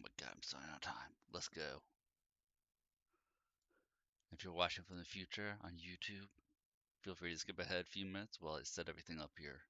my god, I'm starting on time. Let's go. If you're watching from the future on YouTube, feel free to skip ahead a few minutes while I set everything up here.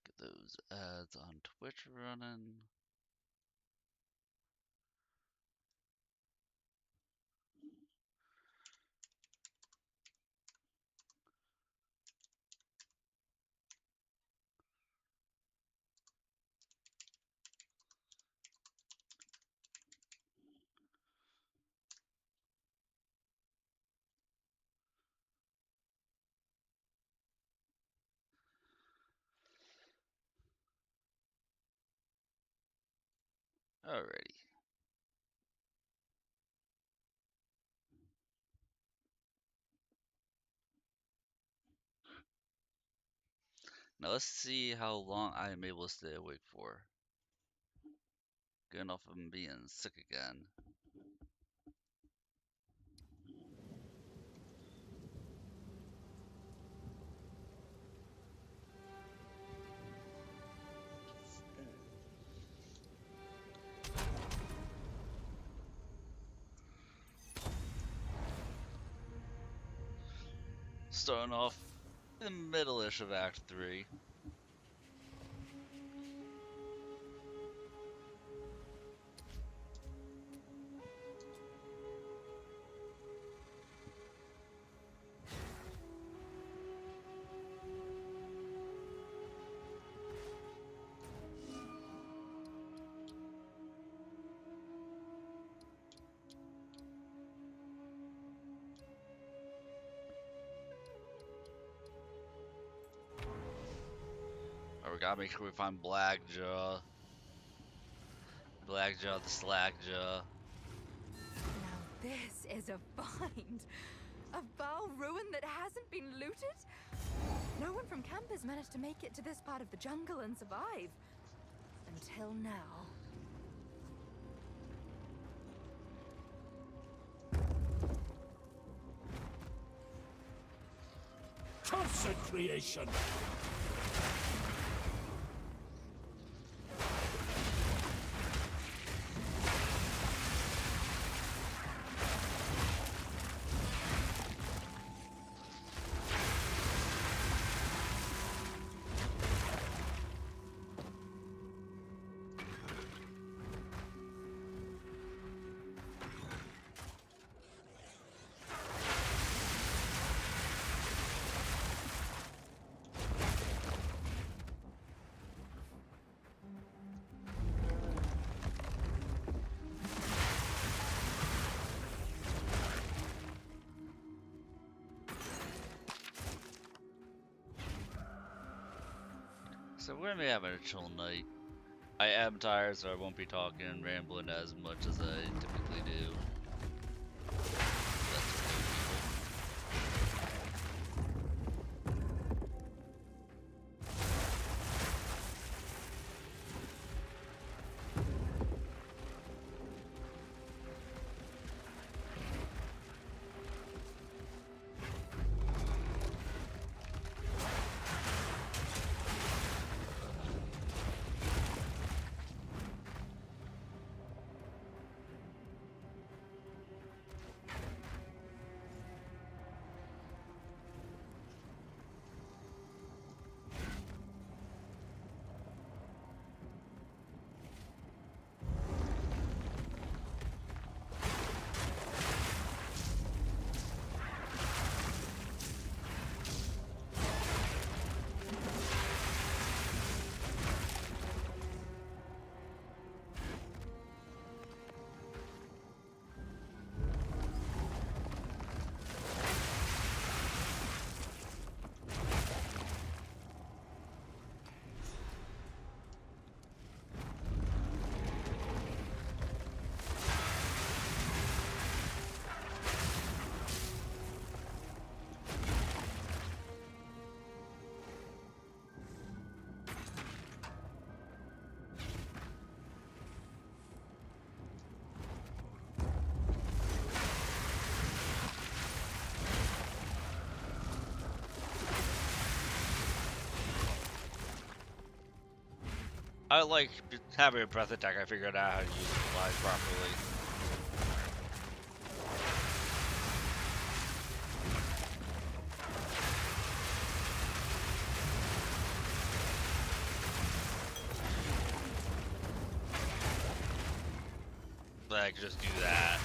Get those ads on Twitch running. Alrighty. Now let's see how long I am able to stay awake for. Getting off of being sick again. Starting off in the middle-ish of Act 3. We gotta make sure we find Blackjaw. Blackjaw the Slackjaw. Now this is a find. A foul ruin that hasn't been looted? No one from camp has managed to make it to this part of the jungle and survive. Until now. Cursed creation! So we're gonna be having a chill night. I am tired, so I won't be talking, rambling as much as I typically do. That's I like having a breath attack. I figured out how to use it live properly. But I could just do that.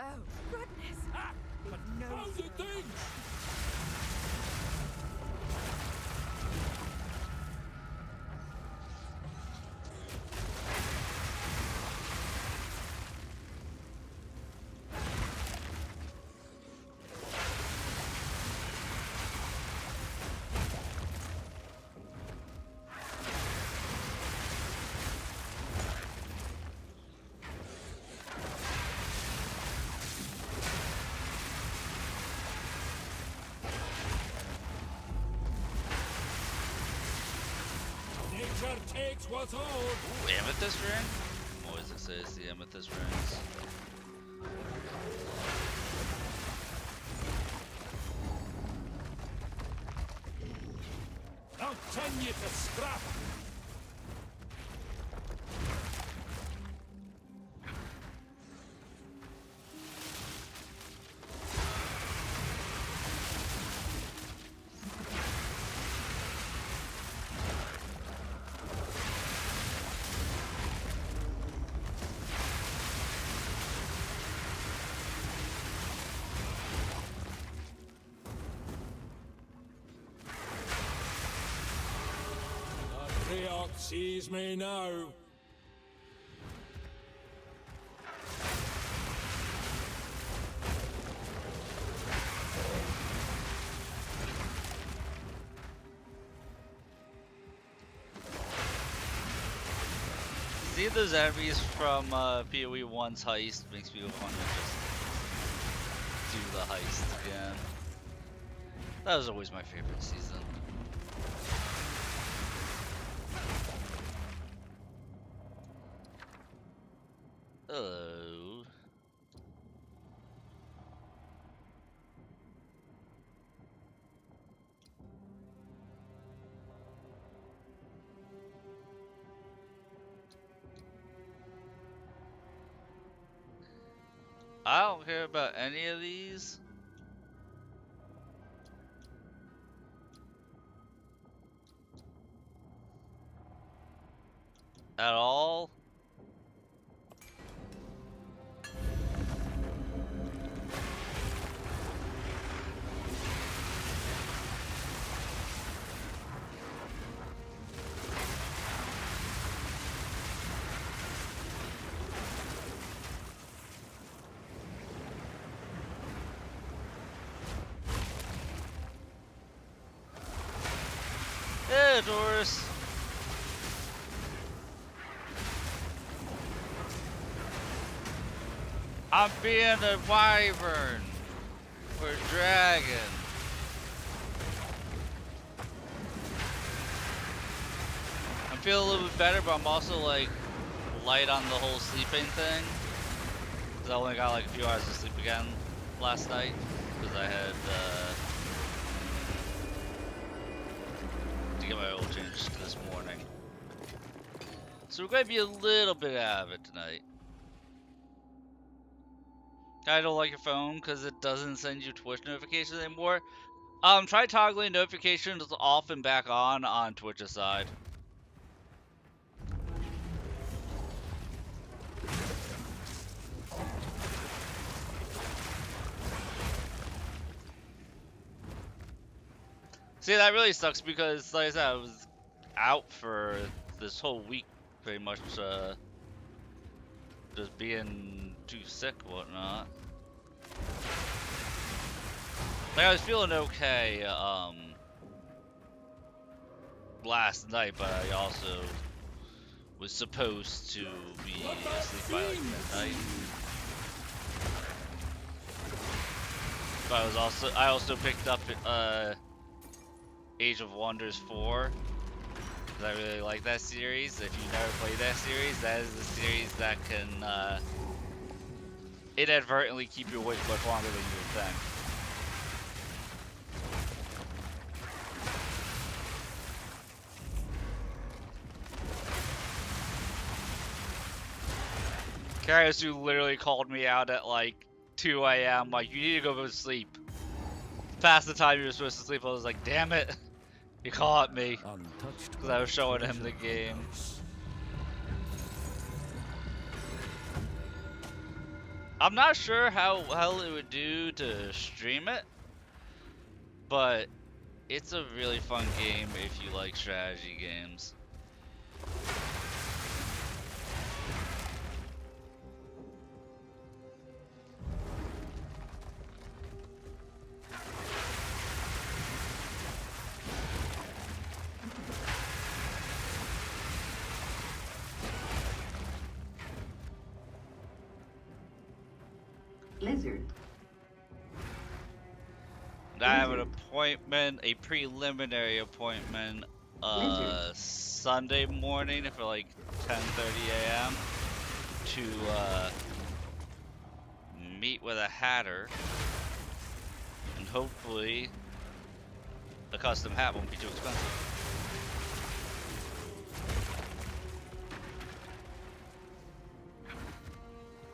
Oh, goodness! Ah! Big nose. Confounded things! Nature takes what's old. Ooh, amethyst ring? I'm always excited to see amethyst rings. I'll turn you to scrap. The Dreok sees me now. Seeing those enemies from PoE 1's heist makes me want to just do the heist again. That was always my favorite season. Hello. I don't care about any of these. At all. Yeah, Doris. I'm being a wyvern or a dragon. I'm feeling a little bit better, but I'm also like light on the whole sleeping thing. Cause I only got like a few hours of sleep again last night because I had to get my oil changed this morning. So we're going to be a little bit out of it tonight. I don't like your phone because it doesn't send you Twitch notifications anymore. Try toggling notifications off and back on Twitch's side. See, that really sucks because, like I said, I was out for this whole week, pretty much, just being too sick and whatnot. Like, I was feeling okay, last night, but I also was supposed to be asleep by like midnight. But I also picked up Age of Wonders 4 because I really like that series. If you never played that series, that is a series that can inadvertently keep you awake much longer than you would think. Karasu literally called me out at like 2 a.m. like, you need to go to sleep. Past the time you were supposed to sleep, I was like, damn it. You caught me. Because I was showing him the game. I'm not sure how well it would do to stream it. But it's a really fun game if you like strategy games. Lizard. I have an appointment, a preliminary appointment, Sunday morning for like 10:30 a.m. to meet with a hatter, and hopefully a custom hat won't be too expensive.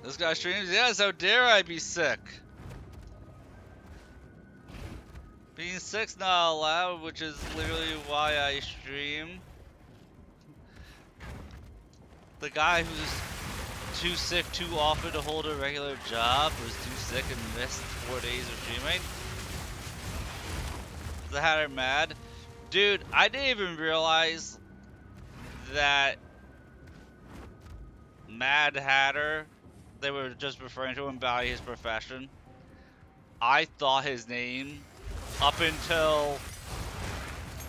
This guy streams? Yes, how dare I be sick? Being sick's not allowed, which is literally why I stream. The guy who's too sick too often to hold a regular job was too sick and missed 4 days of streaming. Is the hatter mad? Dude, I didn't even realize that Mad Hatter, they were just referring to him by his profession. I thought his name up until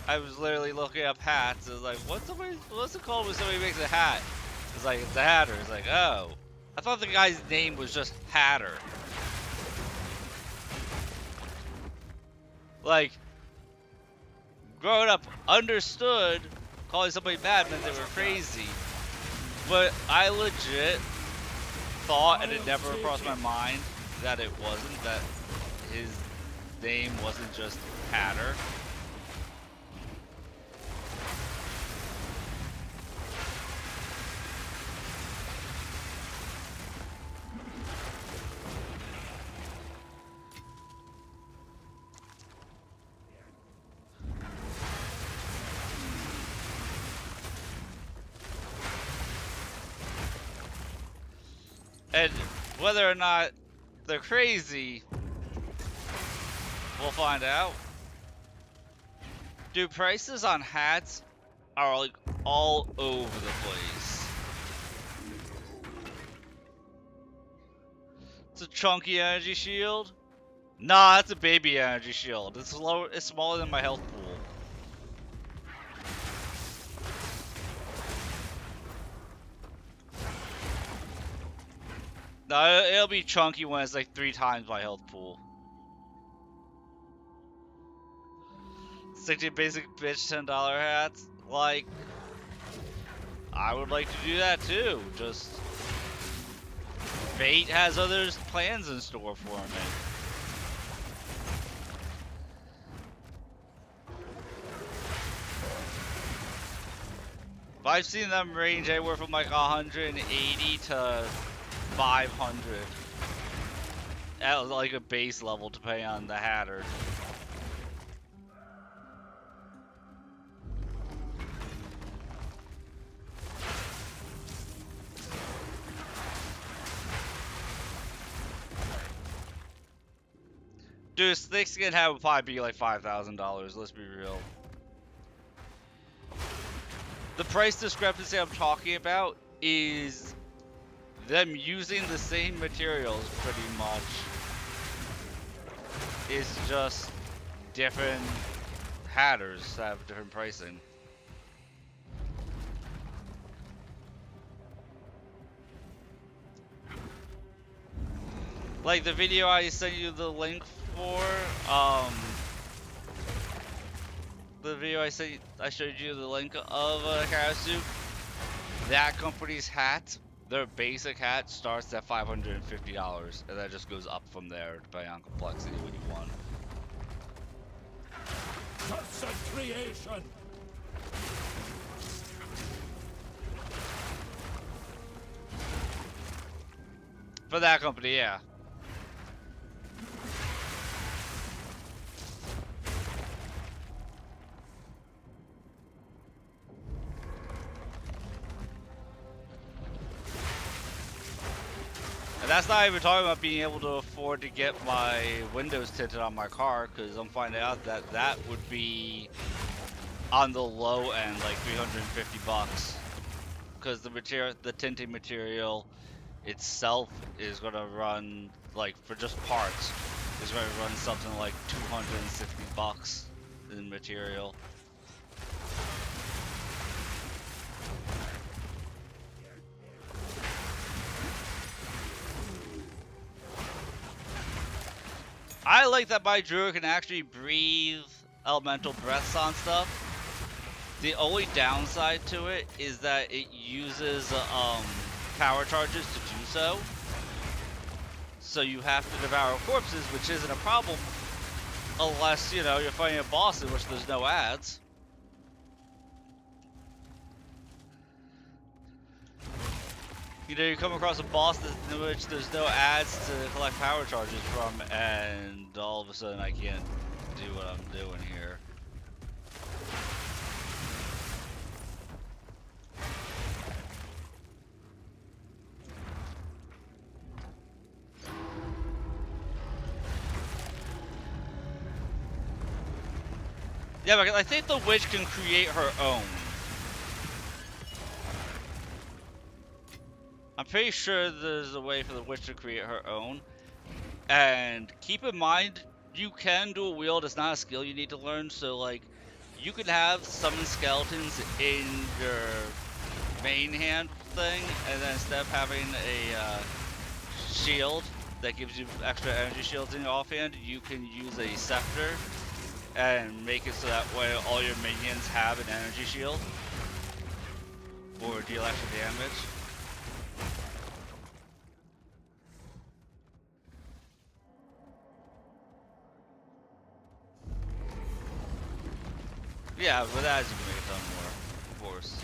I was literally looking up hats. It was like, what's it called when somebody makes a hat? It's like, it's a Hatter. It's like, oh. I thought the guy's name was just Hatter. Like, growing up, understood calling somebody mad meant they were crazy. But I legit thought, and it never crossed my mind, that it wasn't, that his name wasn't just Hatter. And whether or not they're crazy, we'll find out. Dude, prices on hats are like all over the place. It's a chunky energy shield. Nah, that's a baby energy shield. It's lower, it's smaller than my health pool. No, it'll be chunky when it's like 3 times my health pool. 60 basic bitch $10 hats. Like, I would like to do that too. Just Fate has other plans in store for me. But I've seen them range anywhere from like 180 to 500 at like a base level, depending on the hatter. Dude, a thick skin hat would probably be like $5,000, let's be real. The price discrepancy I'm talking about is them using the same materials pretty much. It's just different hatters have different pricing. Like the video I sent you the link for, the video I showed you the link of Karasu. That company's hat, their basic hat starts at $550, and that just goes up from there depending on complexity what you want. Cursed creation! For that company, yeah. And that's not even talking about being able to afford to get my windows tinted on my car, because I'm finding out that that would be on the low end, like 350 bucks. Because the tinting material itself is going to run, like, for just parts, is going to run something like 260 bucks in material. I like that my druid can actually breathe elemental breaths on stuff. The only downside to it is that it uses power charges to do so. So you have to devour corpses, which isn't a problem unless, you know, you're fighting a boss in which there's no ads. You know, you come across a boss in which there's no ads to collect power charges from, and all of a sudden I can't do what I'm doing here. Yeah, because I think the witch can create her own. I'm pretty sure there's a way for the witch to create her own. And keep in mind, you can do a wield. It's not a skill you need to learn. So, like, you could have summon skeletons in your main hand thing, and then instead of having a shield that gives you extra energy shields in your offhand, you can use a scepter and make it so that way all your minions have an energy shield or deal extra damage. Yeah, but as you can make a ton more, of course.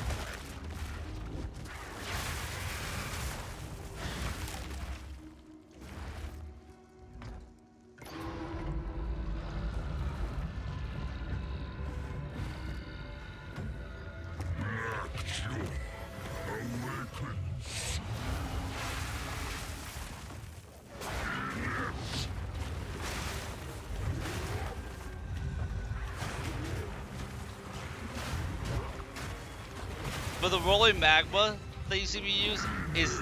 But the rolling magma that you see me use is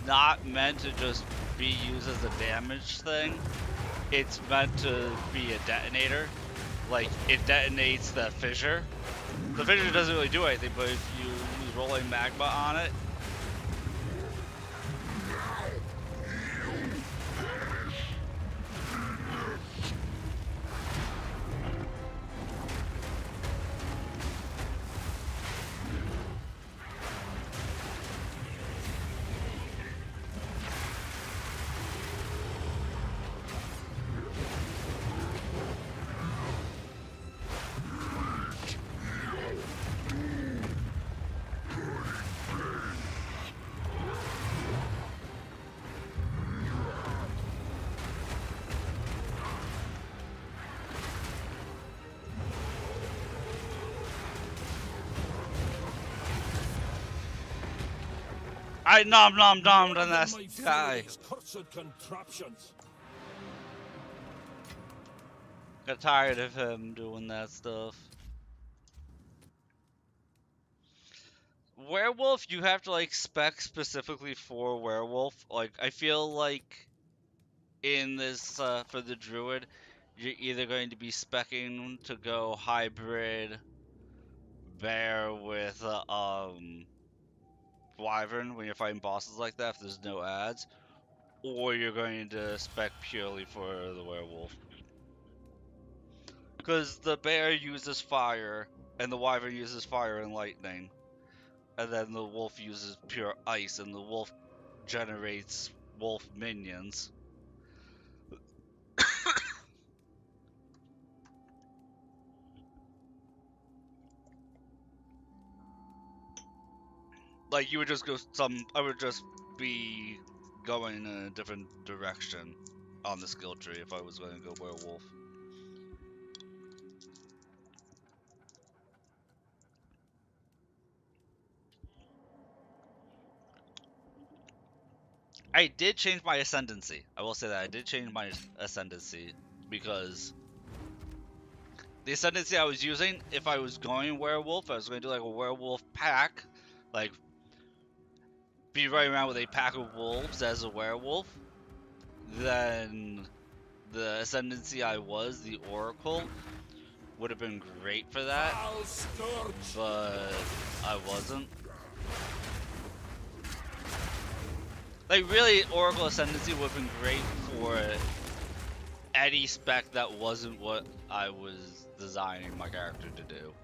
not meant to just be used as a damage thing. It's meant to be a detonator. Like, it detonates the fissure. The fissure doesn't really do anything, but if you use rolling magma on it, I nommed on that guy. Cursed contraptions. Got tired of him doing that stuff. Werewolf, you have to like spec specifically for werewolf. Like, I feel like in this for the druid, you're either going to be specking to go hybrid bear with wyvern when you're fighting bosses like that if there's no ads, or you're going to spec purely for the werewolf. Because the bear uses fire, and the wyvern uses fire and lightning, and then the wolf uses pure ice, and the wolf generates wolf minions. Like, you would just go I would just be going in a different direction on the skill tree if I was going to go werewolf. I did change my ascendancy. I will say that I did change my ascendancy because the ascendancy I was using, if I was going werewolf, I was going to do like a werewolf pack, like be running around with a pack of wolves as a werewolf. Then the ascendancy I was, the oracle, would have been great for that, but I wasn't. Like, really, oracle ascendancy would have been great for any spec that wasn't what I was designing my character to do.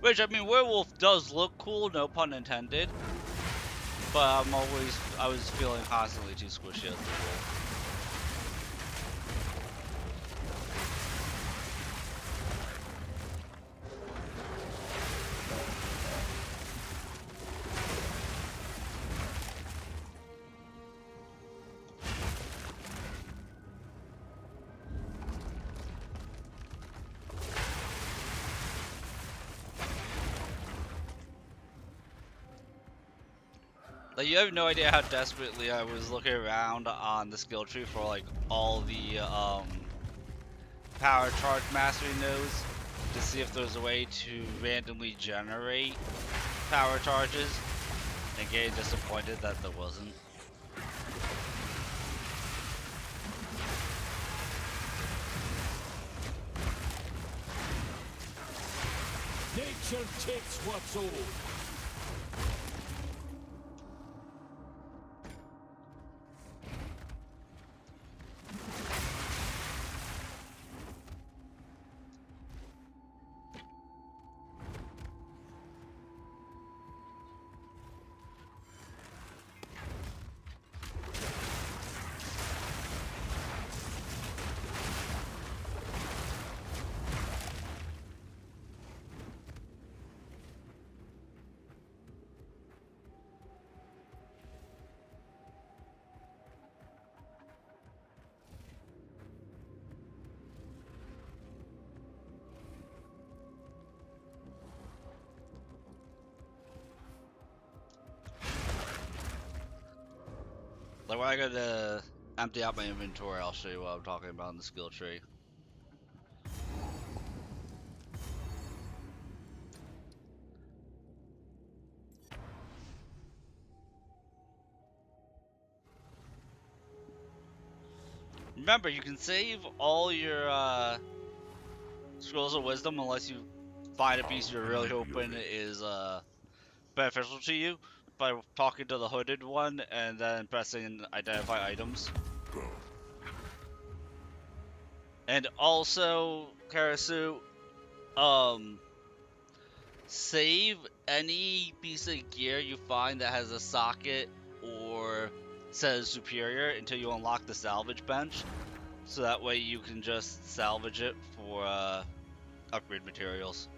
Which, I mean, werewolf does look cool, no pun intended. But I was feeling constantly too squishy as the wolf. Like, you have no idea how desperately I was looking around on the skill tree for, like, all the, power charge mastery nodes to see if there's a way to randomly generate power charges, and getting disappointed that there wasn't. Nature takes what's old. Like, when I go to empty out my inventory, I'll show you what I'm talking about in the skill tree. Remember, you can save all your scrolls of wisdom unless you find a piece you're really hoping is beneficial to you by talking to the hooded one and then pressing identify items. And also, Karasu, save any piece of gear you find that has a socket or says superior until you unlock the salvage bench, so that way you can just salvage it for upgrade materials.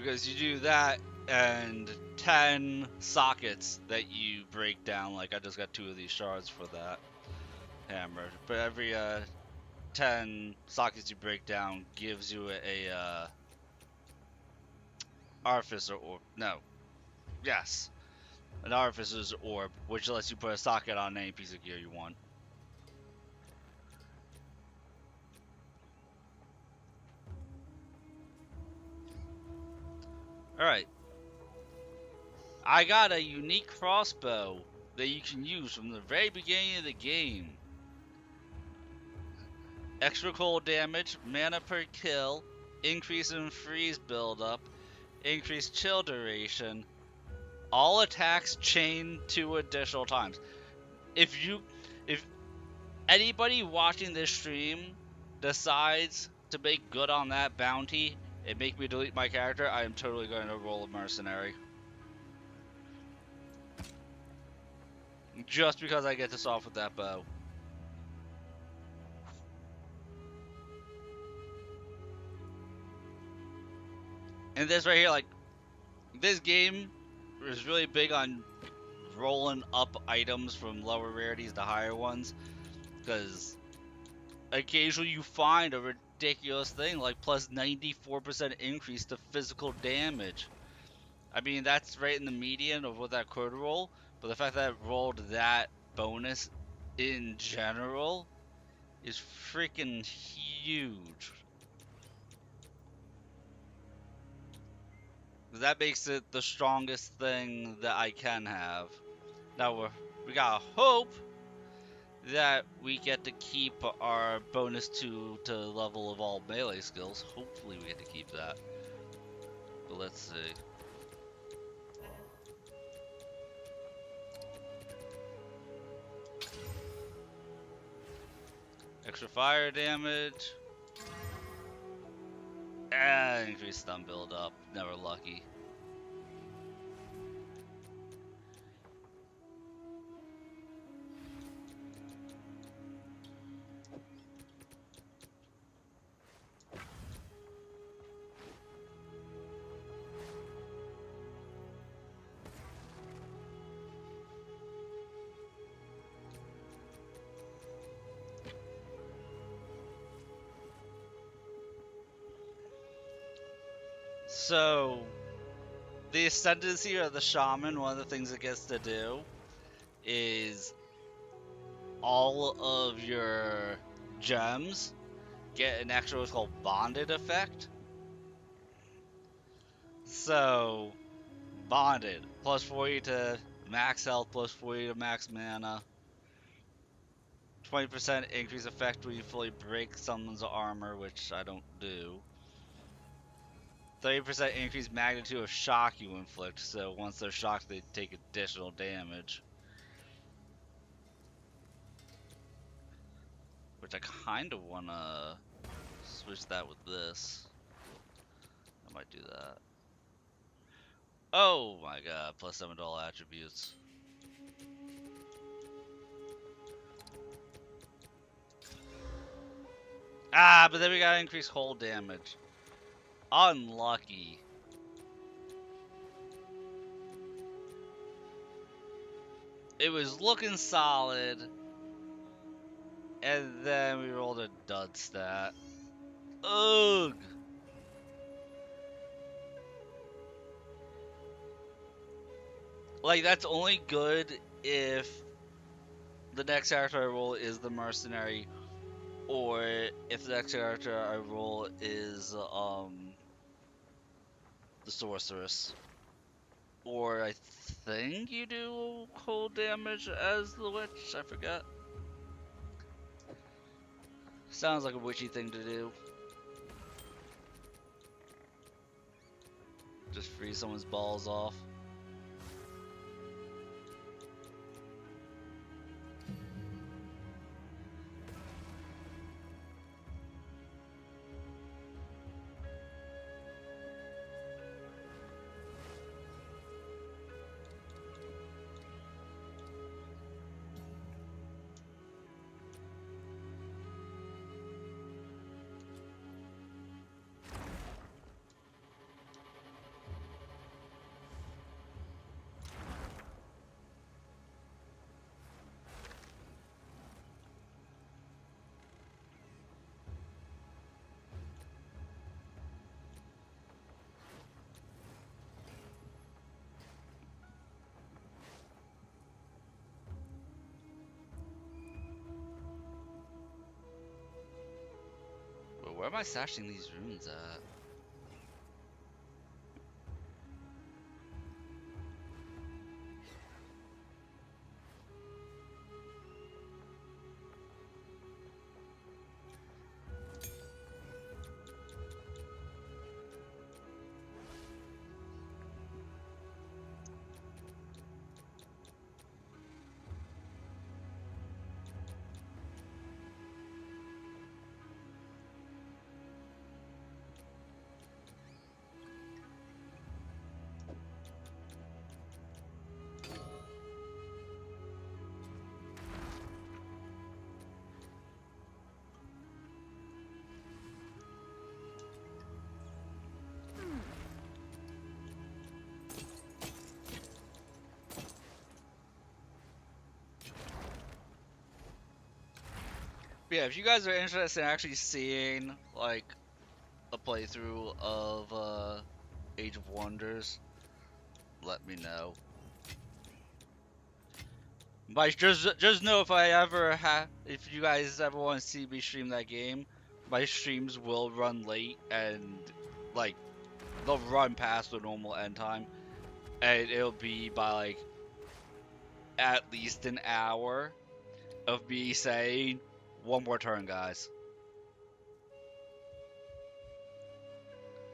Because you do that and 10 sockets that you break down. Like I just got 2 of these shards for that hammer. But every 10 sockets you break down gives you a artificer orb. No. Yes. An artificer's orb, which lets you put a socket on any piece of gear you want. Alright. I got a unique crossbow that you can use from the very beginning of the game. Extra cold damage, mana per kill, increase in freeze buildup, increased chill duration, all attacks chain 2 additional times. If anybody watching this stream decides to make good on that bounty and make me delete my character, I am totally going to roll a mercenary. Just because I get this off with that bow. And this right here, like, this game is really big on rolling up items from lower rarities to higher ones, because occasionally you find a ridiculous thing like plus 94% increase to physical damage. I mean, that's right in the median of what that could roll, but the fact that it rolled that bonus in general is freaking huge. That makes it the strongest thing that I can have. Now we gotta hope that we get to keep our bonus to level of all melee skills. Hopefully we get to keep that. But let's see. Extra fire damage. And increased stun build up. Never lucky. So, the ascendancy of the shaman, one of the things it gets to do is all of your gems get an extra what's called bonded effect. So, bonded, plus 40 to max health, plus 40 to max mana. 20% increase effect when you fully break someone's armor, which I don't do. 30% increased magnitude of shock you inflict, so once they're shocked, they take additional damage. Which I kind of want to switch that with this. I might do that. Oh my god, plus 7 to all attributes. Ah, but then we gotta increase hold damage. Unlucky. It was looking solid, and then we rolled a dud stat. Ugh! Like, that's only good if the next character I roll is the mercenary, or if the next character I roll is, the sorceress. Or I think you do cold damage as the witch, I forget. Sounds like a witchy thing to do. Just freeze someone's balls off. Where am I stashing these runes at? But yeah, if you guys are interested in actually seeing like a playthrough of Age of Wonders, let me know. But just know if you guys ever want to see me stream that game, my streams will run late and like they'll run past the normal end time, and it'll be by like at least an hour of me saying one more turn, guys.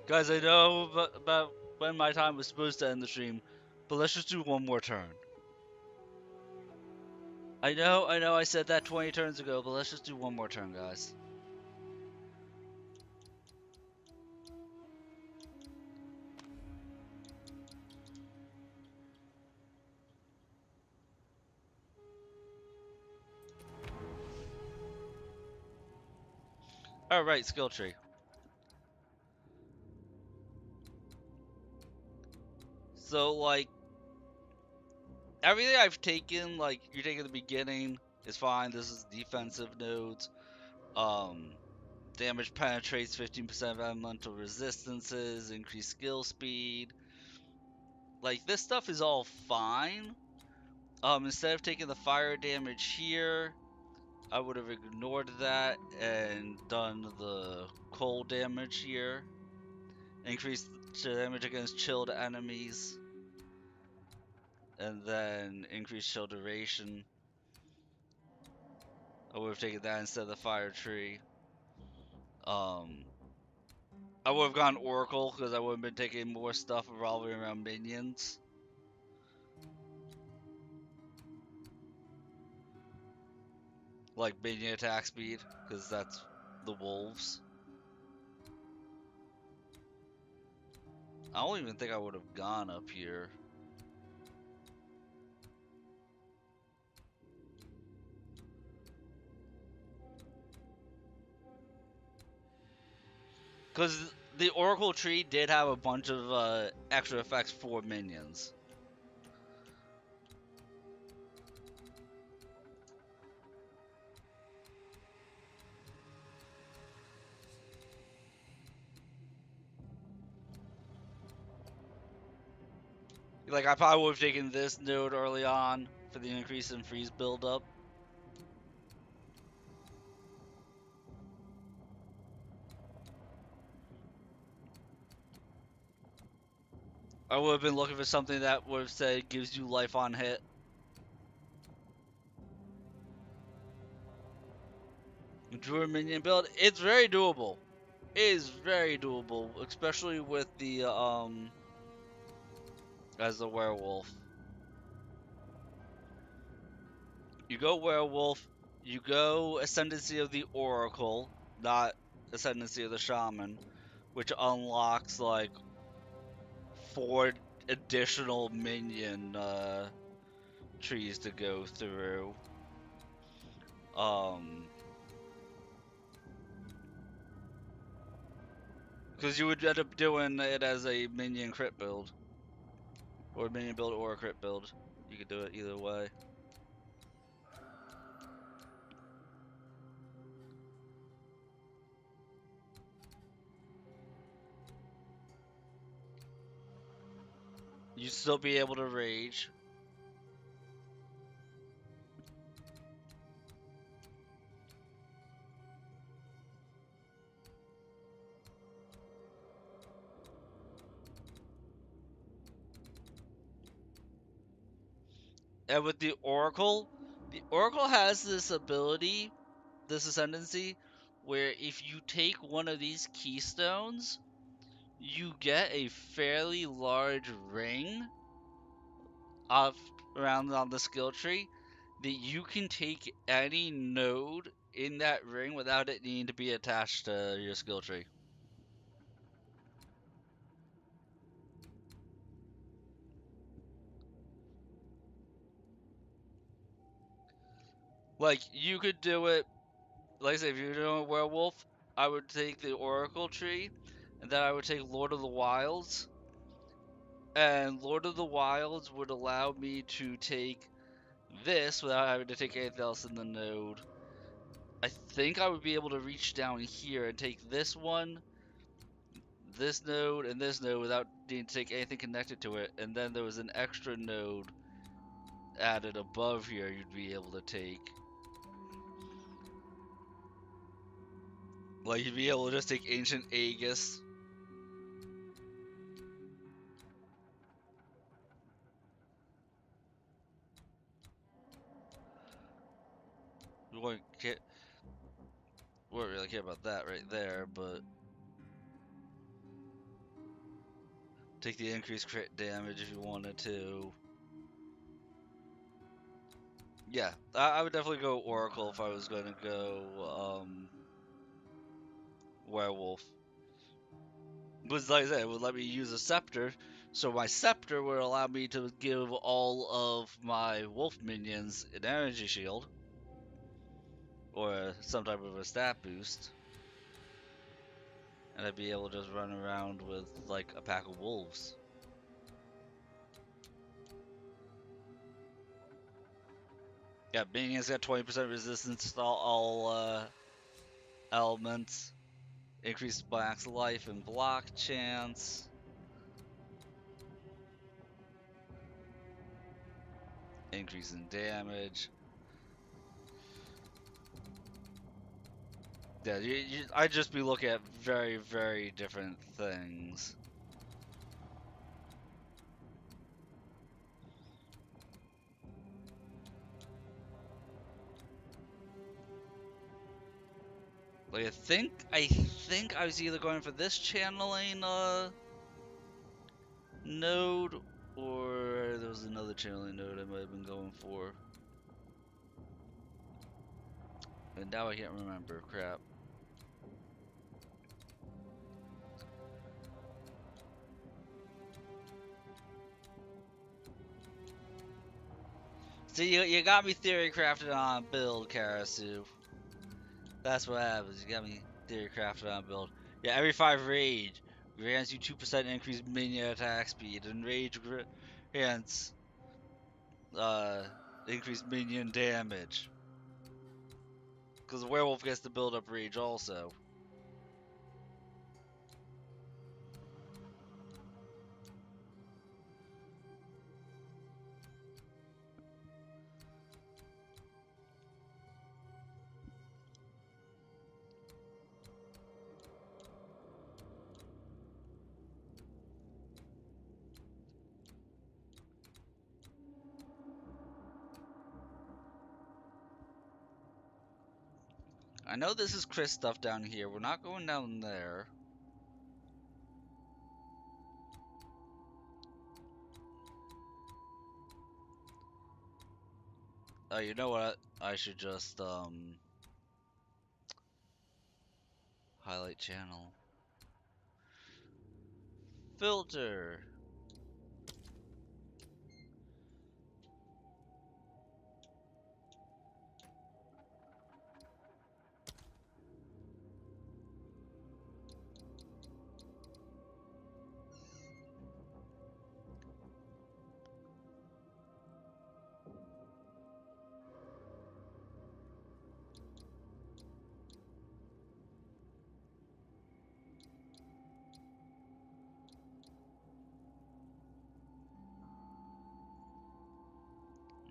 Guys, I know about when my time was supposed to end the stream, but let's just do one more turn. I know I said that 20 turns ago, but let's just do one more turn, guys. Alright, skill tree. So, like, everything I've taken, like, you're taking the beginning is fine. This is defensive nodes. Damage penetrates 15% of elemental resistances, increased skill speed. Like, this stuff is all fine. Instead of taking the fire damage here, I would have ignored that and done the cold damage here. Increase the damage against chilled enemies. And then increase chill duration. I would have taken that instead of the fire tree. I would have gone Oracle because I would have been taking more stuff revolving around minions. Like minion attack speed, because that's the wolves. I don't even think I would have gone up here. Because the Oracle tree did have a bunch of extra effects for minions. Like, I probably would have taken this node early on for the increase in freeze buildup. I would have been looking for something that would have said gives you life on hit. Druid minion build, it's very doable. It is very doable, especially with the as the werewolf. You go werewolf, you go ascendancy of the oracle, not ascendancy of the shaman, which unlocks like 4 additional minion trees to go through. Because you would end up doing it as a minion crit build. Or a minion build or a crit build. You could do it either way. You'd still be able to rage. And with the Oracle has this ability, this ascendancy, where if you take one of these keystones, you get a fairly large ring up around on the skill tree that you can take any node in that ring without it needing to be attached to your skill tree. Like, you could do it, like I said, if you're doing a werewolf, I would take the Oracle tree, and then I would take Lord of the Wilds, and Lord of the Wilds would allow me to take this without having to take anything else in the node. I think I would be able to reach down here and take this node, and this node without needing to take anything connected to it, and then there was an extra node added above here you'd be able to take. Like, you'd be able to just take Ancient Aegis. We wouldn't really care about that right there, but take the increased crit damage if you wanted to. Yeah, I would definitely go Oracle if I was going to go Werewolf. Because, like I said, it would let me use a Scepter, so my Scepter would allow me to give all of my Wolf minions an energy shield, or some type of a stat boost, and I'd be able to just run around with, like, a pack of wolves. Yeah, minions got 20% resistance to all elements, increased max life and block chance. Increase in damage. Yeah, I'd just be looking at very, very different things. Like, I think I was either going for this channeling node, or there was another channeling node I might have been going for. And now I can't remember. Crap. See, you got me theory crafted on build, Karasu. That's what happens. You got me theory crafted on build. Yeah, every 5 rage grants you 2% increased minion attack speed, and rage grants uh increased minion damage. Because the werewolf gets to build up rage also. I know this is Chris stuff down here. We're not going down there. Oh, you know what? I should just highlight channel. Filter.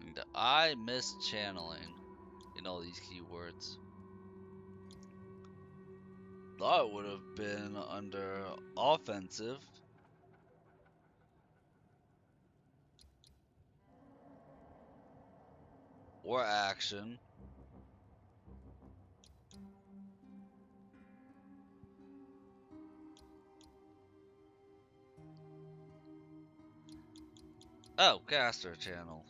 And I miss channeling in all these keywords. That would have been under offensive. or action. Oh, caster channel.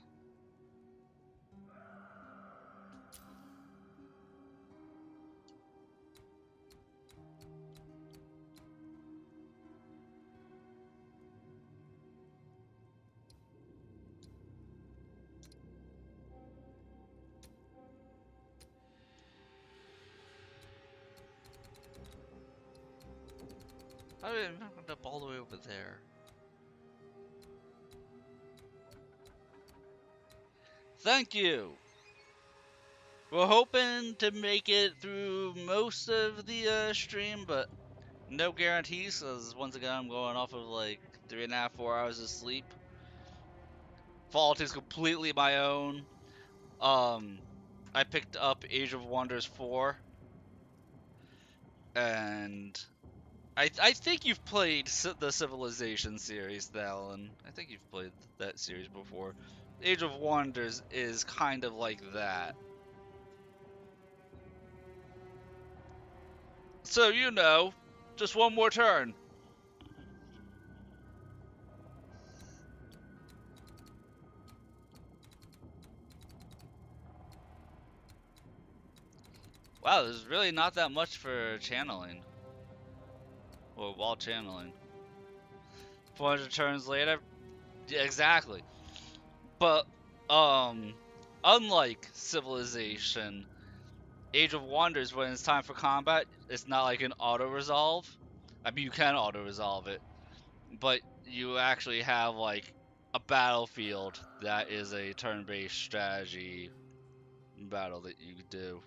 I didn't end up all the way over there. Thank you. We're hoping to make it through most of the stream, but no guarantees, because once again, I'm going off of like 3.5, 4 hours of sleep. Fault is completely my own. I picked up Age of Wonders 4, and I think you've played the Civilization series, Thalen. I think you've played that series before. Age of Wonders is kind of like that. So, you know, just one more turn. Wow, there's really not that much for channeling. Well, while channeling. 400 turns later? Yeah, exactly. But, unlike Civilization, Age of Wonders, when it's time for combat, it's not like an auto-resolve. I mean, you can auto-resolve it, but you actually have, like, a battlefield that is a turn-based strategy battle that you could do.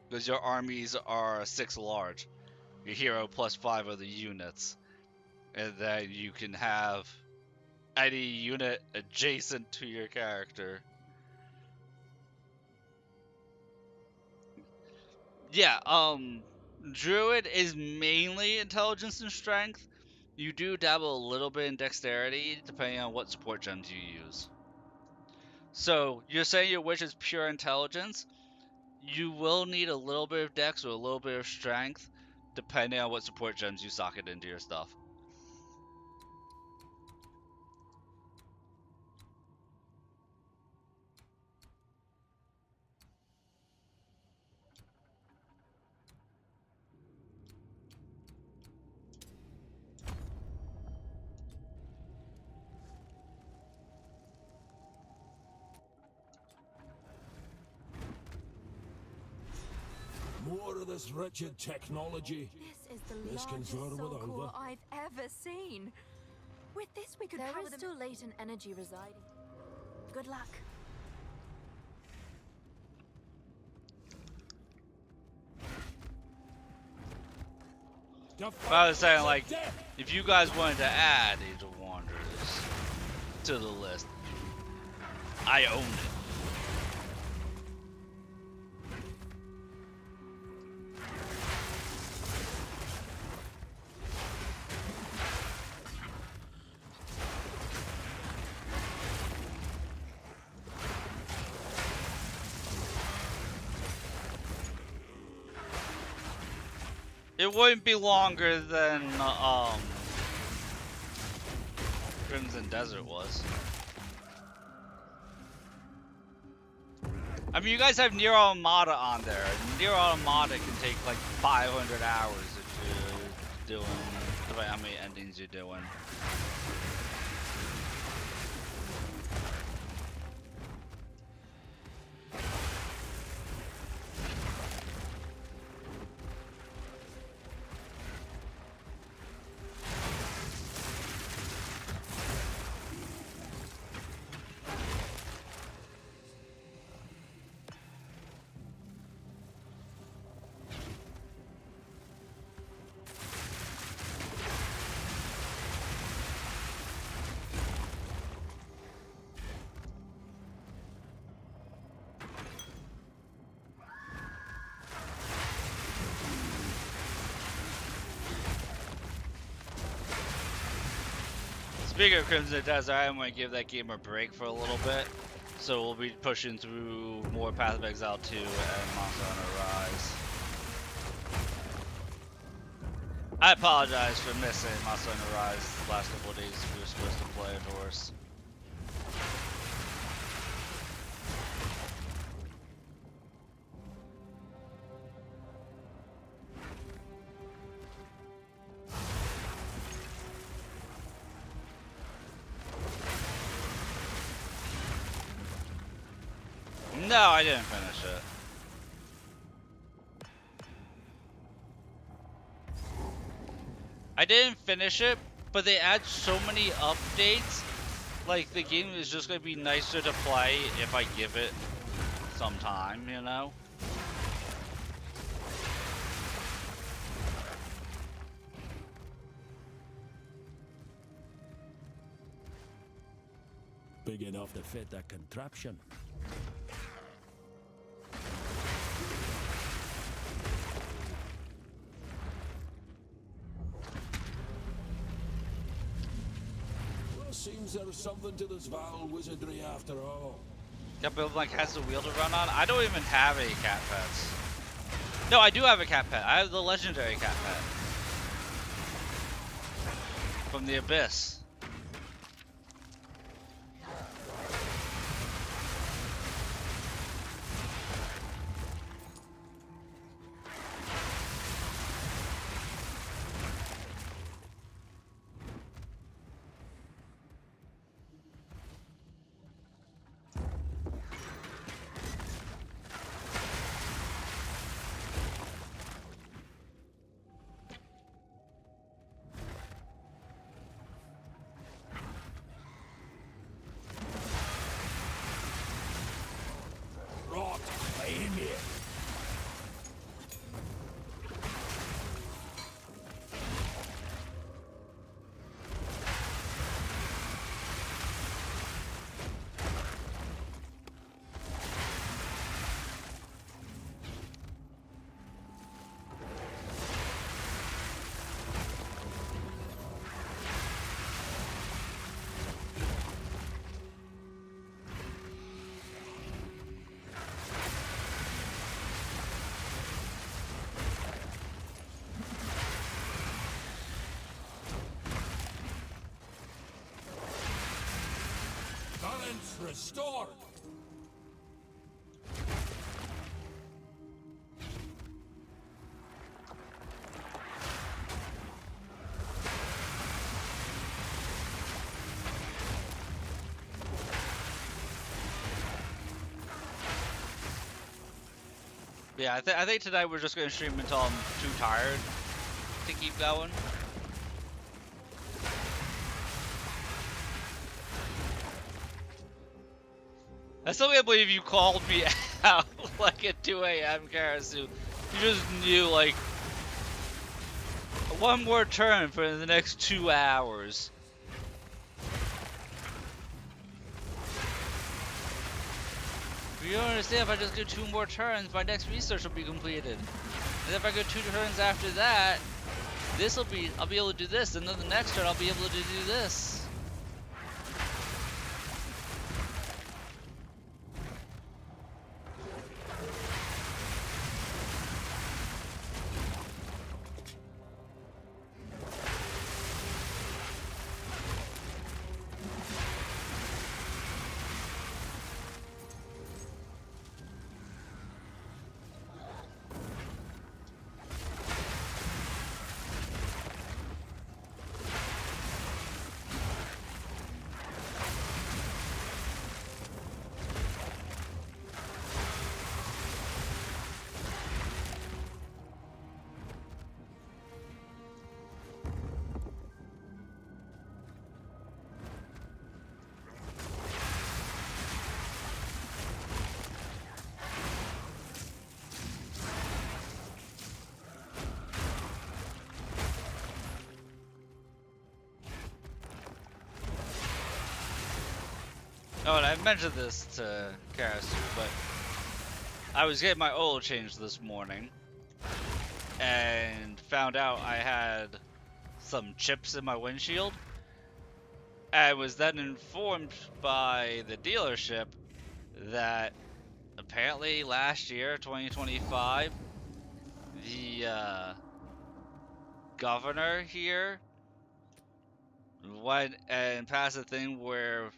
Because your armies are 6 large. Your hero plus 5 of the units. And then you can have any unit adjacent to your character. Yeah, Druid is mainly intelligence and strength. You do dabble a little bit in dexterity, depending on what support gems you use. So, you're saying your witch is pure intelligence? You will need a little bit of dex or a little bit of strength, depending on what support gems you socket into your stuff. More of this wretched technology. This is the This can largest further soul with core over. I've ever seen. With this, we could There power is them. still latent energy residing. Good luck. I was saying, like, if you guys wanted to add Age of Wonders to the list, I own it. It wouldn't be longer than Crimson Desert was. I mean, you guys have Nier Automata on there. Nier Automata can take like 500 hours if you're doing, depending on how many endings you're doing. Speaking of Crimson Desert, I'm gonna give that game a break for a little bit. So we'll be pushing through more Path of Exile 2 and Monster Hunter Rise. I apologize for missing Monster Hunter Rise the last couple of days. We were supposed to play it, of course. No, I didn't finish it. I didn't finish it, but they add so many updates. Like, the game is just gonna be nicer to play if I give it some time, you know? Big enough to fit that contraption. Well, seems there's something to this Val wizardry after all. Got build like has a wheel to run on. I don't even have any cat pets. No, I do have a cat pet. I have the legendary cat pet from the Abyss. Rot, claim it. Balance restored. Yeah, I think tonight we're just gonna stream until I'm too tired to keep going. I still can't believe you called me out like at 2 a.m. Karasu. You just knew like one more turn for the next 2 hours. You don't understand, if I just do 2 more turns, my next research will be completed. And if I go 2 turns after that, I'll be able to do this, and then the next turn I'll be able to do this. Oh, and I mentioned this to Karasu, but I was getting my oil changed this morning and found out I had some chips in my windshield. I was then informed by the dealership that apparently last year, 2025, the governor here went and passed a thing where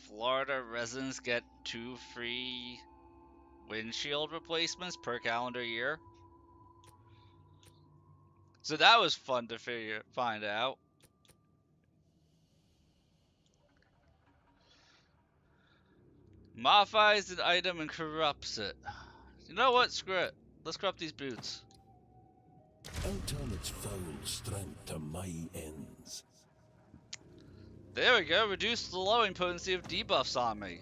Florida residents get 2 free windshield replacements per calendar year. So that was fun to find out. Modifies an item and corrupts it. You know what? Screw it. Let's corrupt these boots. I'll turn its foul strength to my ends. There we go. Reduce the lowing potency of debuffs on me.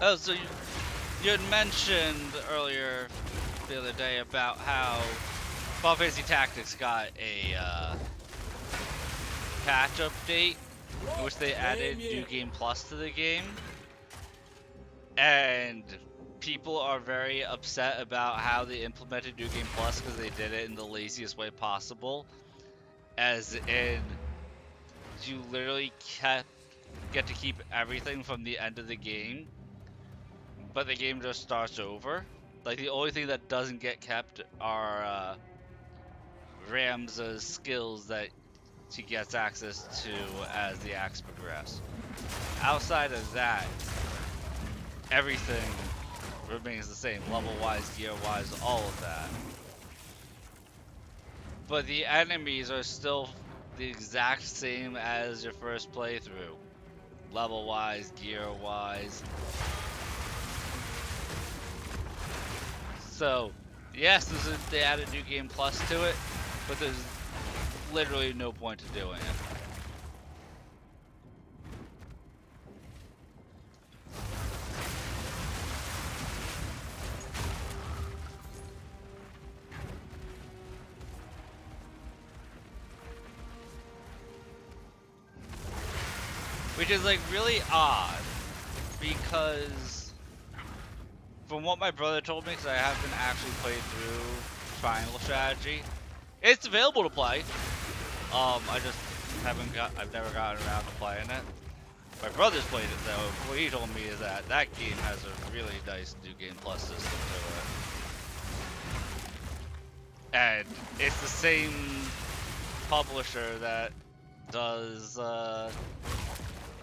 Oh, so you had mentioned earlier the other day about how Final Fantasy Tactics got a patch update in which they added New Game Plus to the game, and people are very upset about how they implemented New Game Plus because they did it in the laziest way possible, as in you literally get to keep everything from the end of the game, but the game just starts over. Like, the only thing that doesn't get kept are Ramza's skills that she gets access to as the acts progress. Outside of that, everything remains the same, level-wise, gear-wise, all of that. But the enemies are still the exact same as your first playthrough, level-wise, gear-wise. So, yes, they added New Game Plus to it, but there's literally no point to doing it. Which is like really odd, because from what my brother told me, because I haven't actually played through Triangle Strategy, it's available to play. I've never gotten around to playing it. My brother's played it though. What he told me is that that game has a really nice New Game Plus system to it. And it's the same publisher that does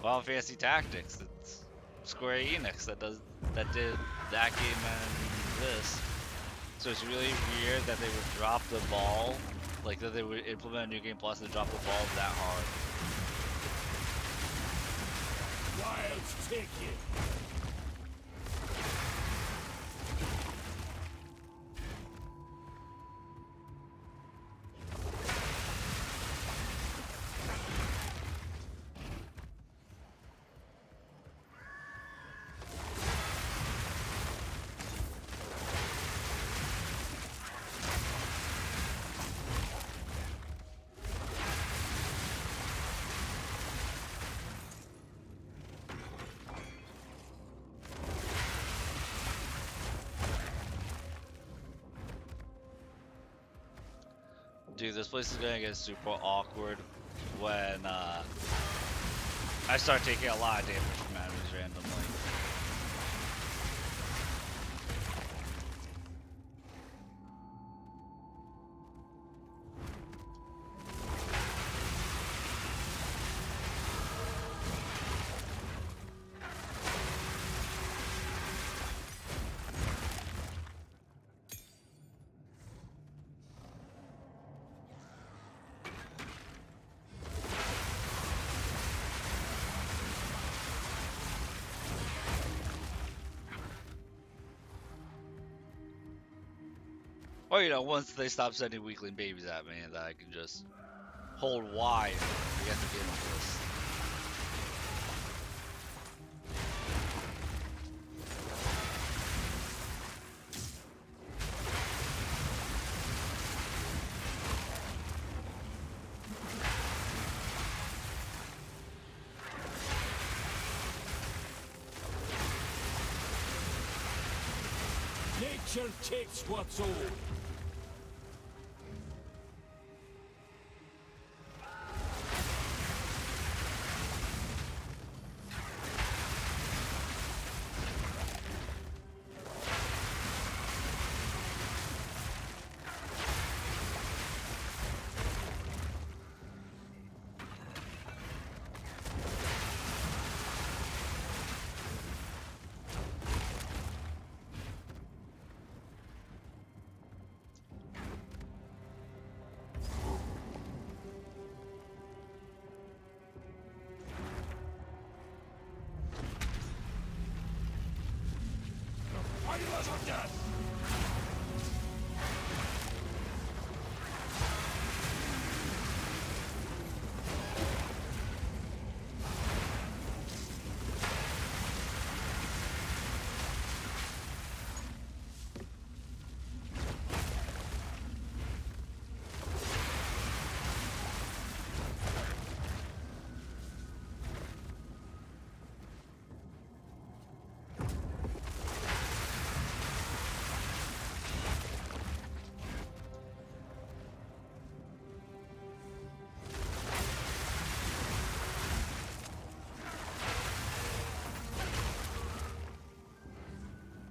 Final Fantasy Tactics. It's Square Enix that did that game and this. So it's really weird that they would drop the ball, like that they would implement a New Game Plus and drop the ball that hard. Wild ticket. Dude, this place is gonna get super awkward when I start taking a lot of damage from enemies randomly. Or, you know, once they stop sending weakling babies at me, that I can just hold Y and get the game with this. Nature takes what's old. Fires of death!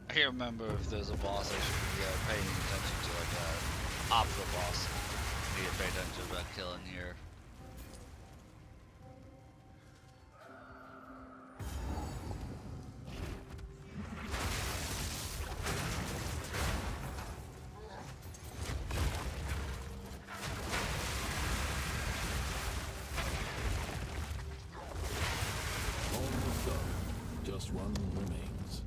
I can't remember if there's a boss I should be paying attention to, like a optional boss. I need to pay attention to about killing here. Almost done. Just one remains.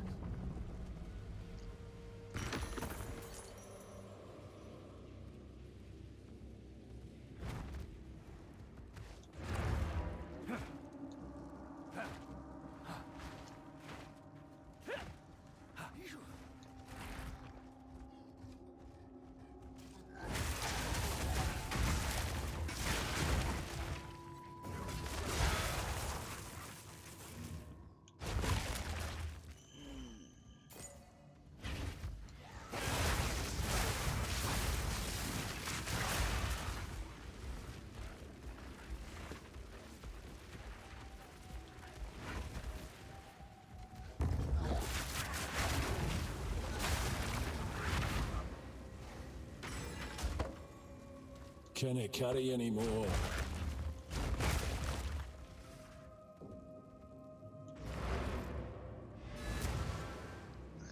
Can it carry any more?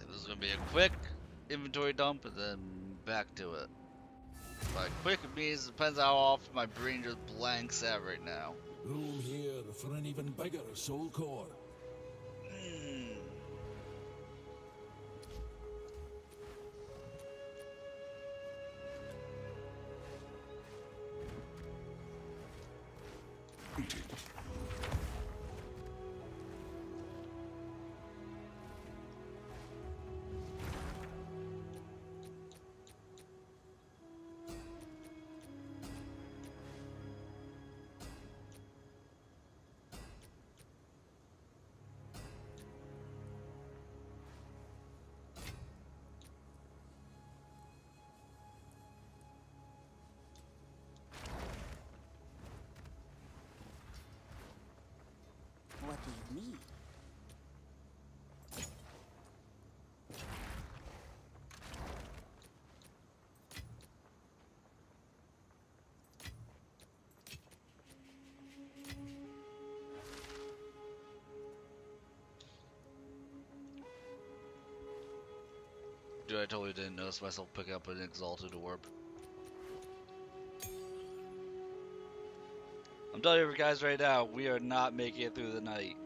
This is gonna be a quick inventory dump and then back to it. By quick it means it depends how often my brain just blanks out right now. Room here for an even bigger soul core. What do you need? Dude, I totally didn't notice myself picking up an exalted orb. I'm telling you guys right now, we are not making it through the night.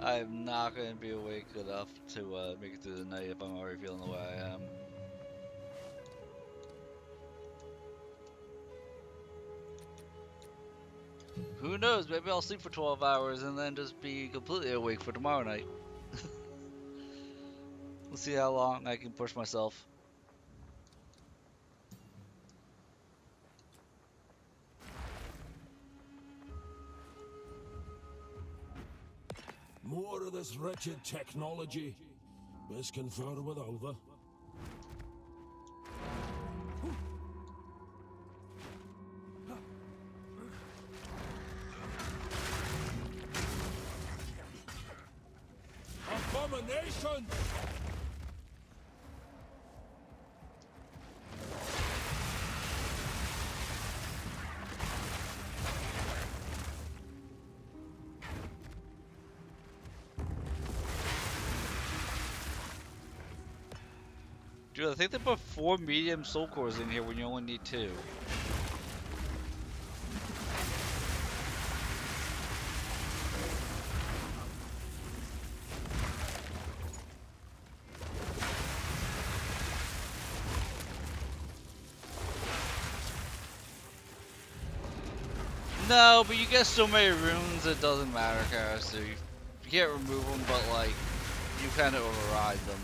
I am not going to be awake enough to make it through the night if I'm already feeling the way I am. Who knows? Maybe I'll sleep for 12 hours and then just be completely awake for tomorrow night. We'll see how long I can push myself. More of this wretched technology. Best confer with Alva. Abomination! Dude, I think they put 4 medium soul cores in here when you only need 2. No, but you get so many runes it doesn't matter, Kara, so you can't remove them, but like, you kind of override them.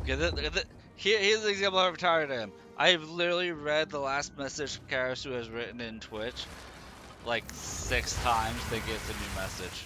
Okay, here's the example of how retarded I am. I have literally read the last message Karasu has written in Twitch like 6 times to get the new message.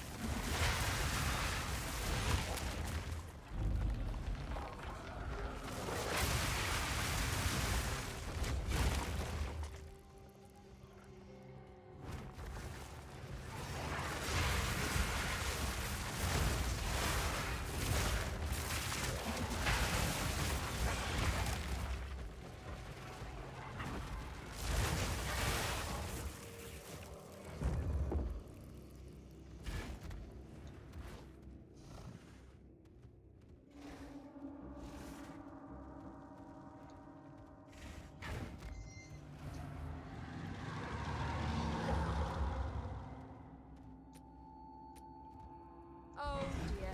Oh dear.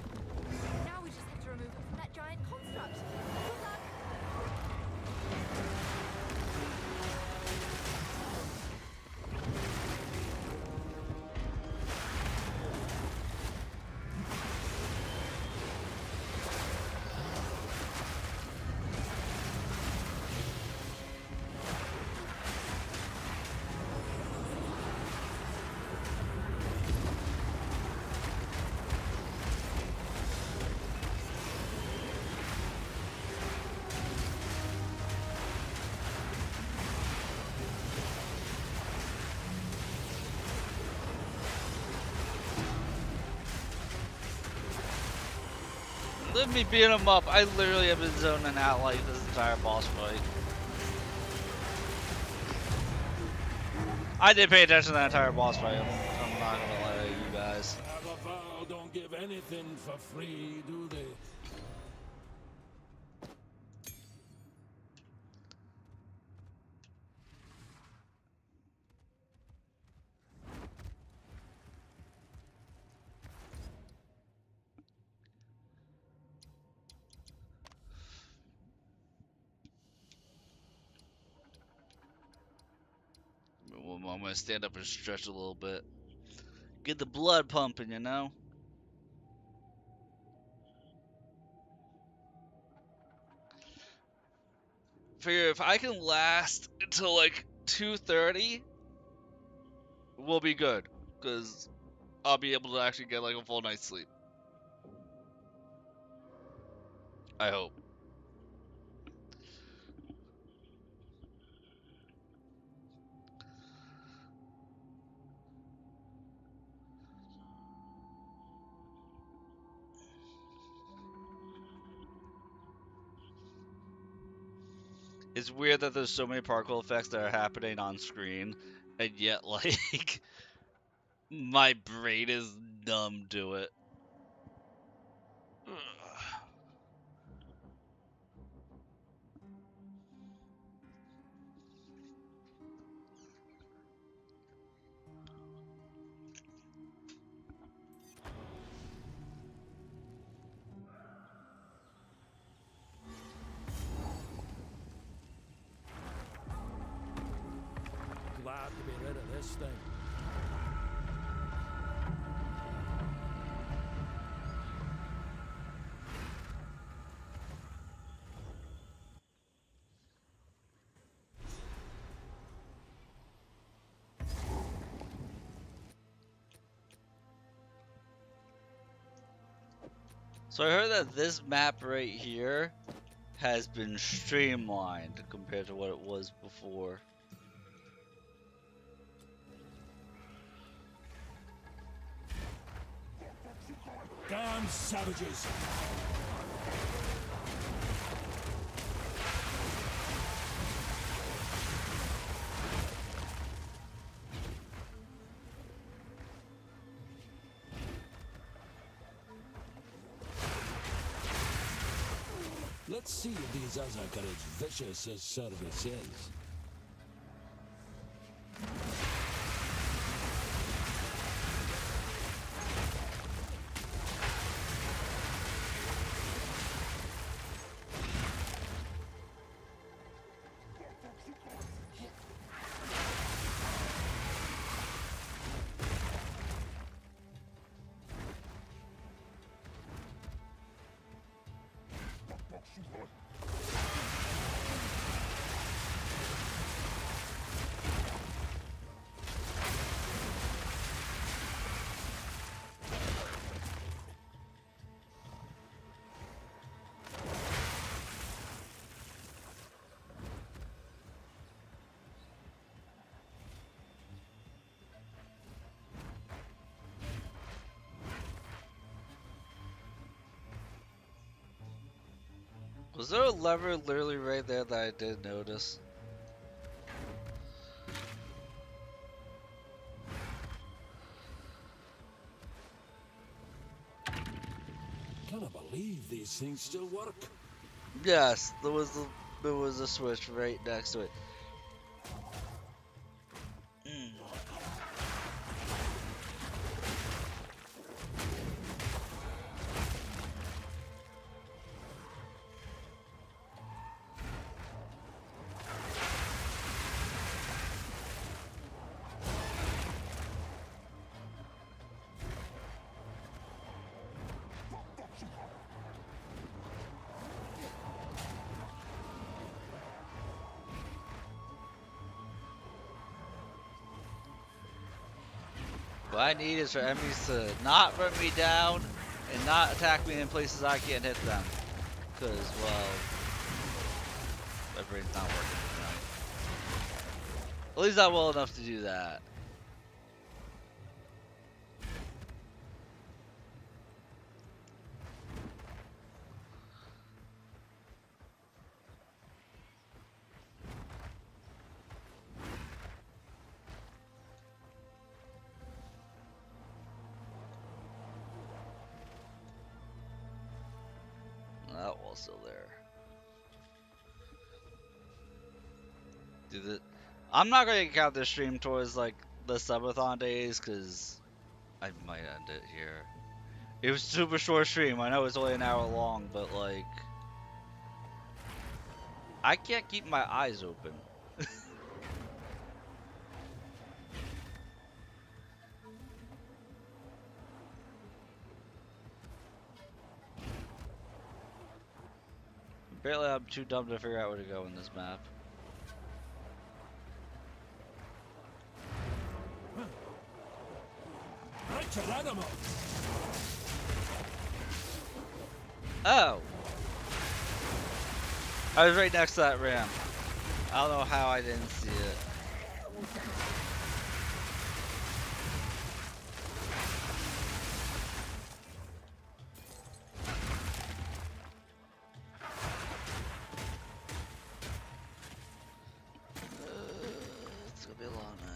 Now we just have to remove it from that giant construct. Good luck. Let me beat him up. I literally have been zoning out like this entire boss fight. I did pay attention to that entire boss fight. I'm not gonna lie to you guys. Avaval don't give anything for free, do they? I'm gonna stand up and stretch a little bit. Get the blood pumping, you know? Figure if I can last until like 2:30, we'll be good. because I'll be able to actually get like a full night's sleep. I hope. It's weird that there's so many particle effects that are happening on screen, and yet like my brain is numb to it. Glad to be rid of this thing. So I heard that this map right here has been streamlined compared to what it was before. Damn savages! Let's see if these Azak are as vicious as service is. Was there a lever literally right there that I did notice? Cannot believe these things still work. Yes, there was a switch right next to it. What I need is for enemies to not run me down and not attack me in places I can't hit them. Because, well, my brain's not working tonight. At least not well enough to do that. That wall's still there. Dude, I'm not gonna count this stream towards like the subathon days, cause I might end it here. It was a super short stream. I know it's only an hour long, but like, I can't keep my eyes open. Apparently, I'm too dumb to figure out where to go in this map. Tyrannomo! Oh! I was right next to that ramp. I don't know how I didn't see it. It's gonna be a long night.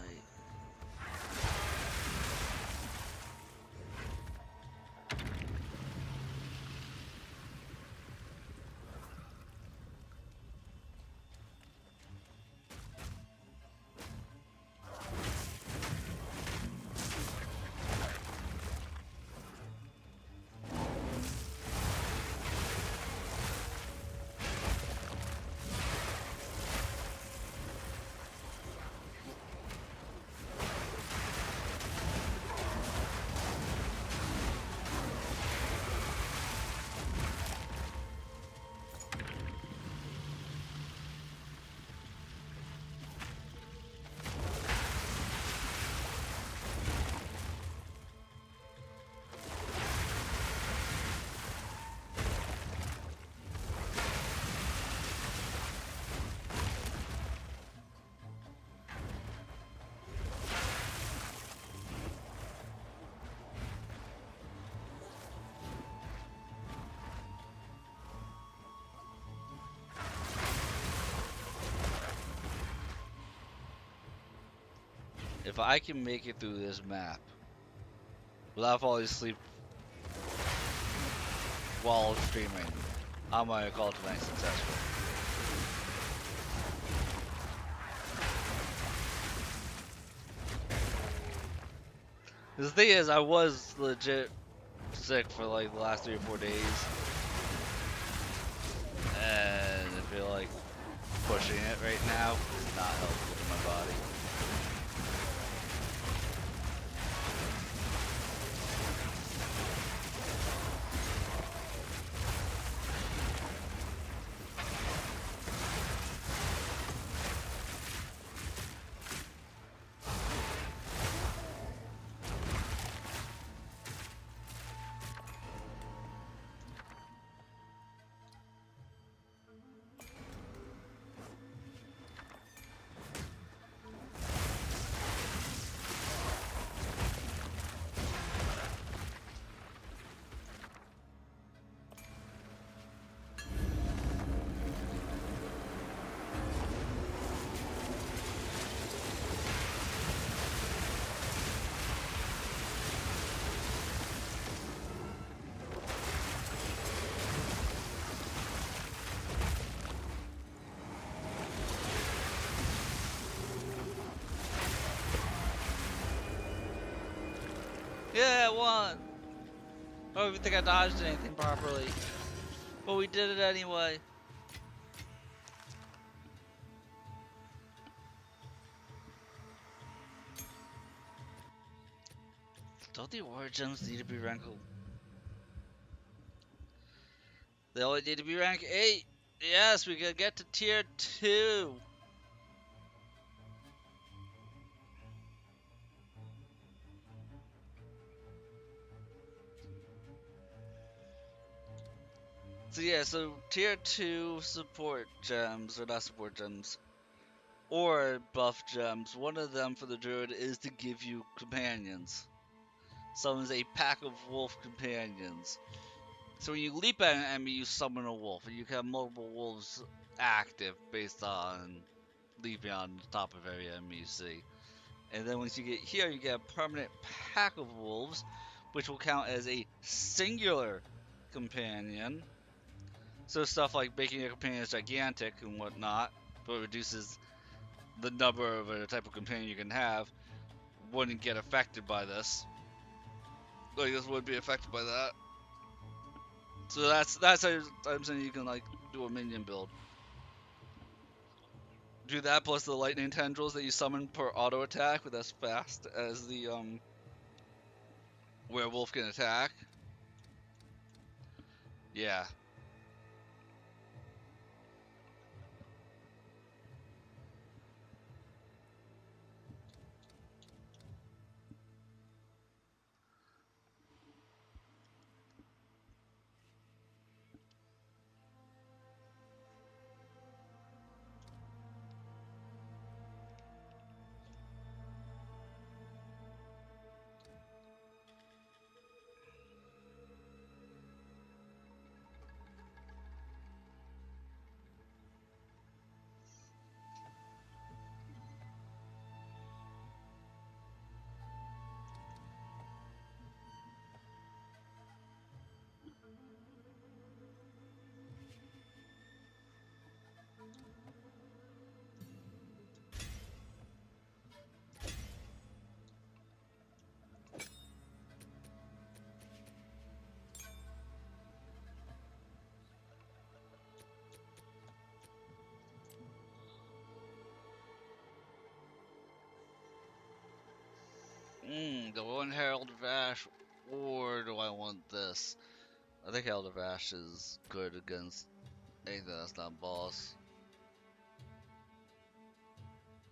If I can make it through this map without falling asleep while streaming, I'm gonna call tonight successful. The thing is, I was legit sick for like the last 3 or 4 days, and I feel like pushing it right now is not helpful to my body. Yeah, I won! I don't even think I dodged anything properly. But we did it anyway. Don't the war gems need to be rank? They only need to be rank 8. Yes, we can get to tier 2. So yeah, so tier 2 support gems, or not support gems, or buff gems, one of them for the druid is to give you companions. Summons a pack of wolf companions. So when you leap at an enemy, you summon a wolf, and you can have multiple wolves active based on leaping on the top of every enemy you see. And then once you get here, you get a permanent pack of wolves, which will count as a singular companion. So stuff like making your companions gigantic and whatnot, but reduces the number of a type of companion you can have, wouldn't get affected by this. Like this would be affected by that. So that's how I'm saying you can like do a minion build. Do that plus the lightning tendrils that you summon per auto attack with as fast as the werewolf can attack. Yeah. Do I want Herald of Ash or do I want this? I think Herald of Ash is good against anything that's not boss.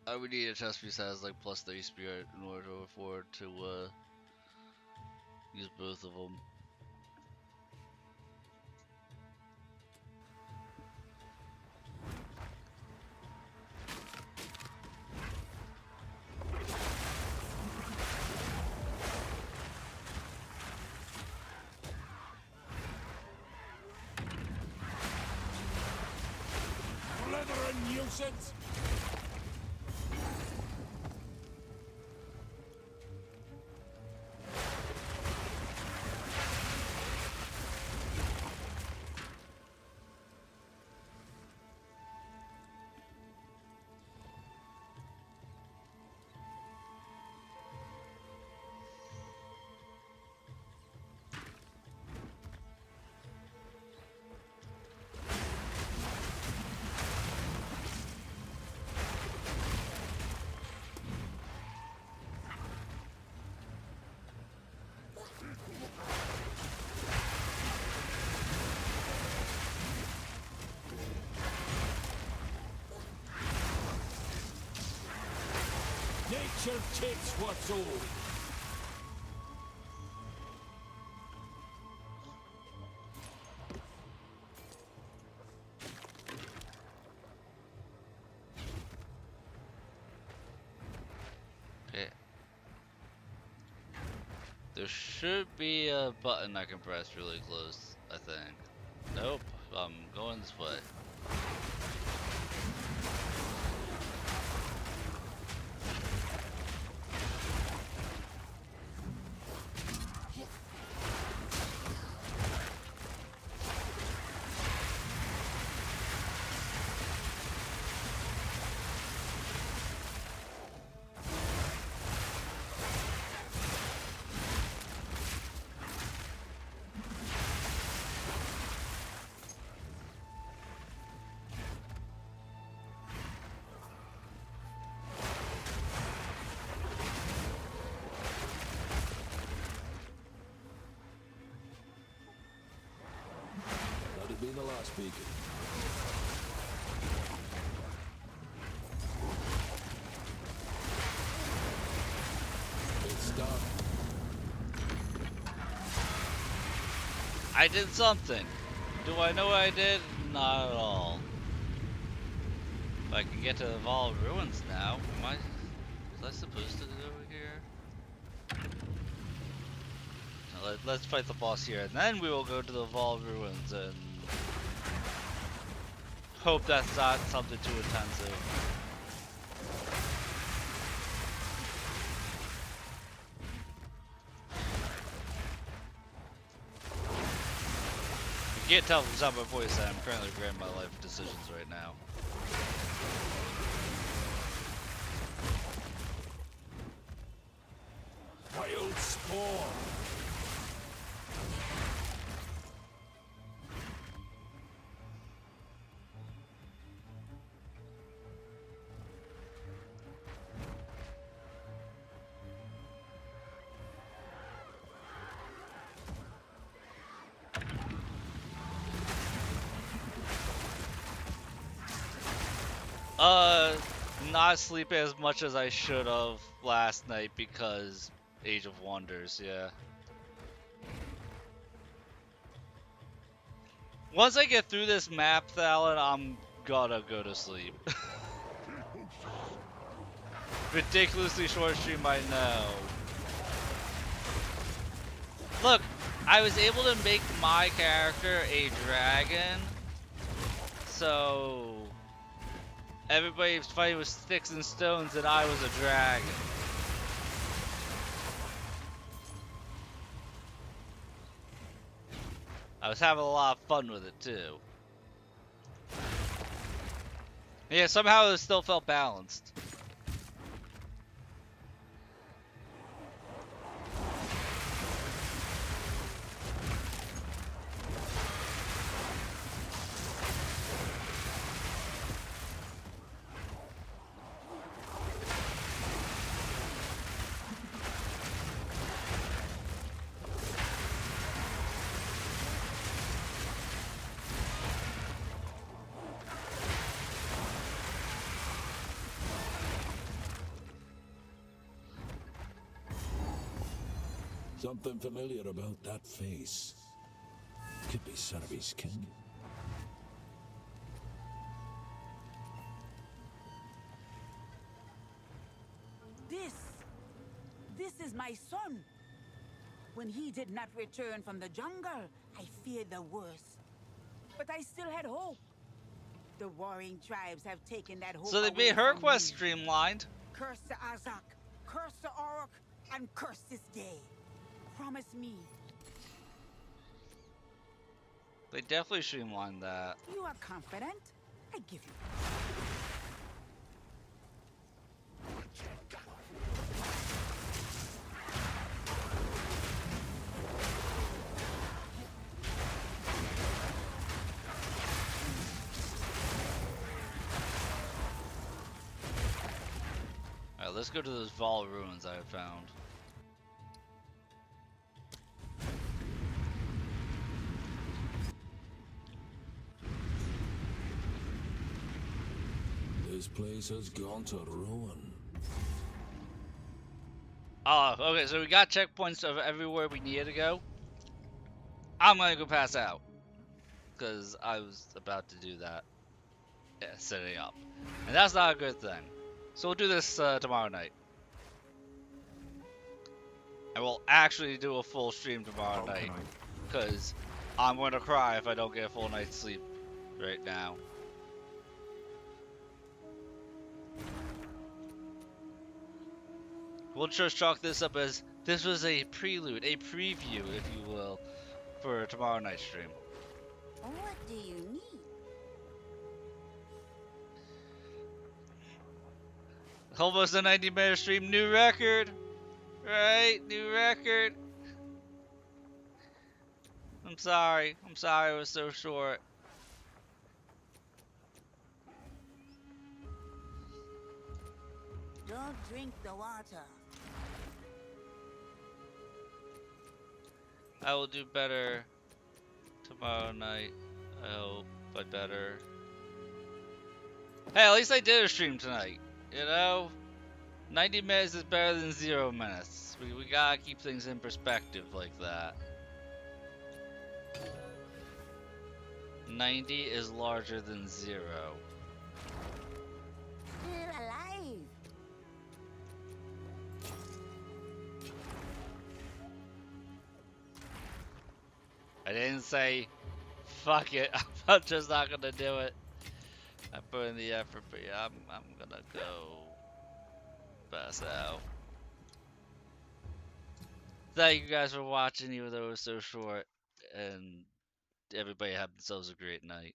I would need a chest piece that has like plus 30 spirit in order to afford to use both of them. Blithering nuisance! Nature takes what's old. Okay. There should be a button I can press really close, I think. Nope, I'm going this way. That'd be the last beacon. It's done. I did something. Do I know what I did? Not at all. If I can get to Evolved Ruins now, was I supposed to go here? Now let's fight the boss here, and then we will go to the Evolved Ruins and hope that's not something too intensive. You can't tell from the sound of my voice that I'm currently regretting my life decisions right now. Wild spawn. Not sleeping as much as I should have last night because Age of Wonders, yeah. Once I get through this map, Thalen, I'm gonna go to sleep. Ridiculously short stream, I know. Look, I was able to make my character a dragon, so everybody was fighting with sticks and stones and I was a dragon. I was having a lot of fun with it too. Yeah, somehow it still felt balanced. Something familiar about that face. Could be Sarvi's kin. This is my son. When he did not return from the jungle, I feared the worst. But I still had hope. The warring tribes have taken that hope So they away made her from quest me. streamlined. Curse the Azak, curse the Orc, and curse this day. Promise me. They definitely streamlined that. You are confident? I give you. Alright, let's go to those Vol ruins I found. This place has gone to ruin. Oh, okay, so we got checkpoints of everywhere we needed to go. I'm gonna go pass out. Because I was about to do that. Yeah, setting up. And that's not a good thing. So we'll do this tomorrow night. I will actually do a full stream tomorrow night. Because I'm going to cry if I don't get a full night's sleep right now. We'll just chalk this up as this was a prelude, a preview, if you will, for tomorrow night's stream. What do you need? Almost a 90-minute stream, new record, right? New record. I'm sorry it was so short. Don't drink the water. I will do better tomorrow night. I hope, but better. Hey, at least I did a stream tonight. You know, 90 minutes is better than 0 minutes. We gotta keep things in perspective like that. 90 is larger than 0. Still alive. I didn't say, fuck it, I'm just not gonna do it. I put in the effort, but yeah, I'm gonna go pass out. Thank you guys for watching, even though it was so short, and everybody have themselves a great night.